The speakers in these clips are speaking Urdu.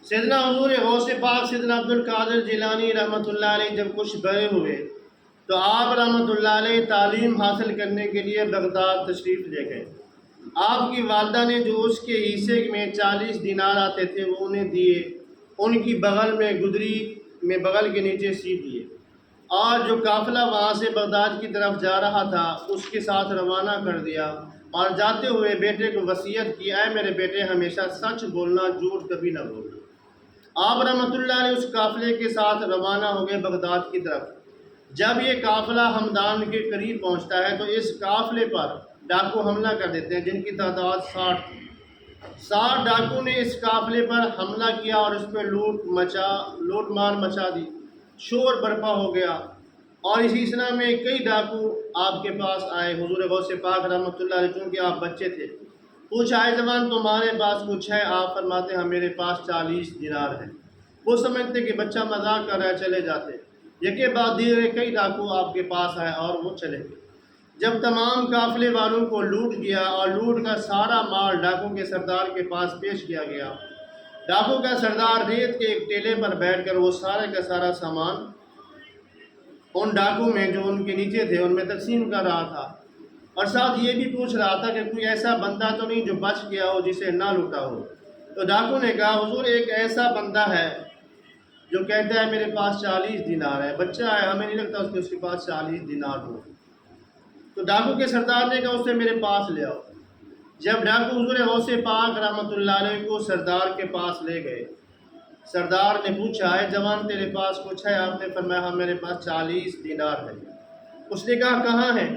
سیدنا حضور غوث پاک سیدنا عبد القادر جیلانی رحمۃ اللہ علیہ جب کچھ بڑے ہوئے تو آپ رحمۃ اللہ علیہ تعلیم حاصل کرنے کے لیے بغداد تشریف لے گئے۔ آپ کی والدہ نے جو اس کے حصے میں 40 دینار آتے تھے وہ انہیں دیے، ان کی بغل میں گدری میں بغل کے نیچے سی دیے، اور جو قافلہ وہاں سے بغداد کی طرف جا رہا تھا اس کے ساتھ روانہ کر دیا، اور جاتے ہوئے بیٹے کو وصیت کی، اے میرے بیٹے ہمیشہ سچ بولنا، جھوٹ کبھی نہ بولنا۔ آپ رحمۃ اللہ علیہ اس قافلے کے ساتھ روانہ ہو گئے بغداد کی طرف۔ جب یہ قافلہ ہمدان کے قریب پہنچتا ہے تو اس قافلے پر ڈاکو حملہ کر دیتے ہیں، جن کی تعداد 60 تھی۔ 60 ڈاکو نے اس قافلے پر حملہ کیا اور اس پہ لوٹ مار مچا دی، شور برپا ہو گیا، اور اسی سلسلہ میں کئی ڈاکو آپ کے پاس آئے حضور غوث پاک رحمۃ اللہ علیہ، چونکہ آپ بچے تھے، پوچھا اے جوان تمہارے پاس کچھ ہے؟ آپ فرماتے ہیں میرے پاس 40 دینار ہے۔ وہ سمجھتے کہ بچہ مذاق کر رہا ہے، چلے جاتے۔ یکے بعد دیگرے کئی ڈاکو آپ کے پاس آئے اور وہ چلے گئے۔ جب تمام قافلے والوں کو لوٹ گیا اور لوٹ کا سارا مال ڈاکو کے سردار کے پاس پیش کیا گیا، ڈاکو کا سردار ریت کے ایک ٹیلے پر بیٹھ کر وہ سارے کا سارا سامان ان ڈاکو میں جو ان کے نیچے تھے ان میں تقسیم کر رہا تھا، اور ساتھ یہ بھی پوچھ رہا تھا کہ کوئی ایسا بندہ تو نہیں جو بچ گیا ہو جسے نہ لوٹا ہو۔ تو ڈاکو نے کہا حضور ایک ایسا بندہ ہے جو کہتا ہے میرے پاس 40 دینار ہے، بچہ ہے، ہمیں نہیں لگتا اس کے پاس 40 دینار ہو۔ تو ڈاکو کے سردار نے کہا اسے میرے پاس لے آؤ۔ جب ڈاکو حضور غوث پاک رحمۃ اللہ علیہ کو سردار کے پاس لے گئے، سردار نے پوچھا ہے جوان تیرے پاس کچھ ہے؟ آپ نے فرمایا ہاں میرے پاس 40 دینار ہے۔ اس نے کہا کہاں ہے؟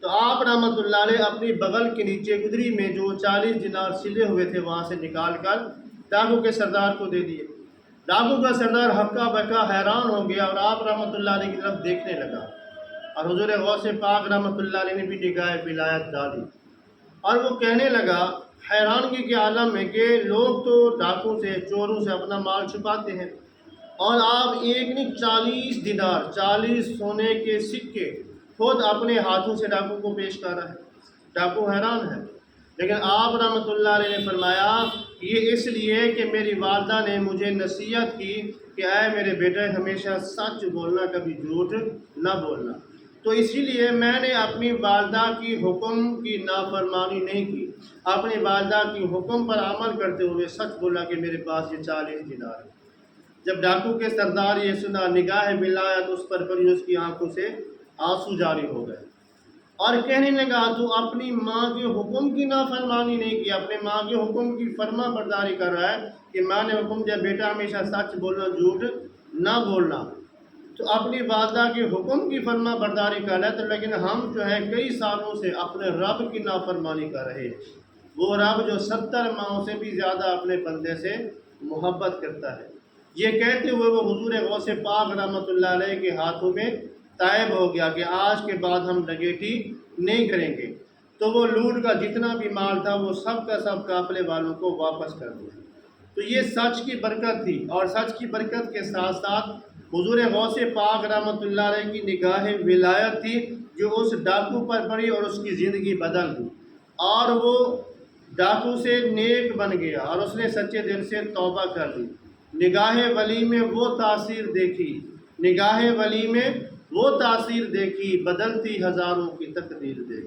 تو آپ رحمۃ اللہ علیہ اپنی بغل کے نیچے گدری میں جو 40 دینار سلے ہوئے تھے وہاں سے نکال کر ڈاکو کے سردار کو دے دیے۔ ڈاکو کا سردار ہکا بکا حیران ہو گیا اور آپ رحمۃ اللہ علیہ کی طرف دیکھنے لگا، اور حضور غوث پاک رحمۃ اللہ علیہ نے بھی نگاہ ولایت ڈالی، اور وہ کہنے لگا حیرانگی کے عالم میں کہ لوگ تو ڈاکو سے، چوروں سے اپنا مال چھپاتے ہیں، اور آپ ایک نہیں 40 دینار، 40 سونے کے سکے خود اپنے ہاتھوں سے ڈاکو کو پیش کر رہا ہے۔ ڈاکو حیران ہے، لیکن آپ رحمۃ اللہ علیہ نے فرمایا یہ اس لیے کہ میری والدہ نے مجھے نصیحت کی کہ اے میرے بیٹے ہمیشہ سچ بولنا، کبھی جھوٹ نہ بولنا، تو اسی لیے میں نے اپنی والدہ کی حکم کی نافرمانی نہیں کی، اپنی والدہ کی حکم پر عمل کرتے ہوئے سچ بولا کہ میرے پاس یہ 40 دینار ہے۔ جب ڈاکو کے سردار یہ سنا، نگاہ ولایت اس پر پڑی، اس کی آنکھوں سے آنسو جاری ہو گئے، اور کہنے لگا تو اپنی ماں کے حکم کی نافرمانی نہیں کی، اپنے ماں کے حکم کی فرما برداری کر رہا ہے کہ ماں نے حکم دیا بیٹا ہمیشہ سچ بولنا، جھوٹ نہ بولنا، تو اپنی والدہ کے حکم کی فرما برداری کر رہا ہے۔ تو لیکن ہم جو ہے کئی سالوں سے اپنے رب کی نافرمانی کر رہے ہیں، وہ رب جو 70 ماہوں سے بھی زیادہ اپنے بندے سے محبت کرتا ہے۔ یہ کہتے ہوئے وہ حضور غوث پاک رحمۃ اللہ علیہ کے ہاتھوں میں طائب ہو گیا کہ آج کے بعد ہم ڈکیتی نہیں کریں گے۔ تو وہ لوٹ کا جتنا بھی مال تھا وہ سب کا سب قافلے والوں کو واپس کر دیا۔ تو یہ سچ کی برکت تھی، اور سچ کی برکت کے ساتھ ساتھ حضور غوث پاک رحمۃ اللہ علیہ کی نگاہ ولایت تھی جو اس ڈاکو پر پڑی اور اس کی زندگی بدل دی، اور وہ ڈاکو سے نیک بن گیا اور اس نے سچے دل سے توبہ کر لی۔ نگاہ ولی میں وہ تاثیر دیکھی، نگاہ ولی میں وہ تاثیر دیکھی، بدلتی ہزاروں کی تقدیر دیکھی۔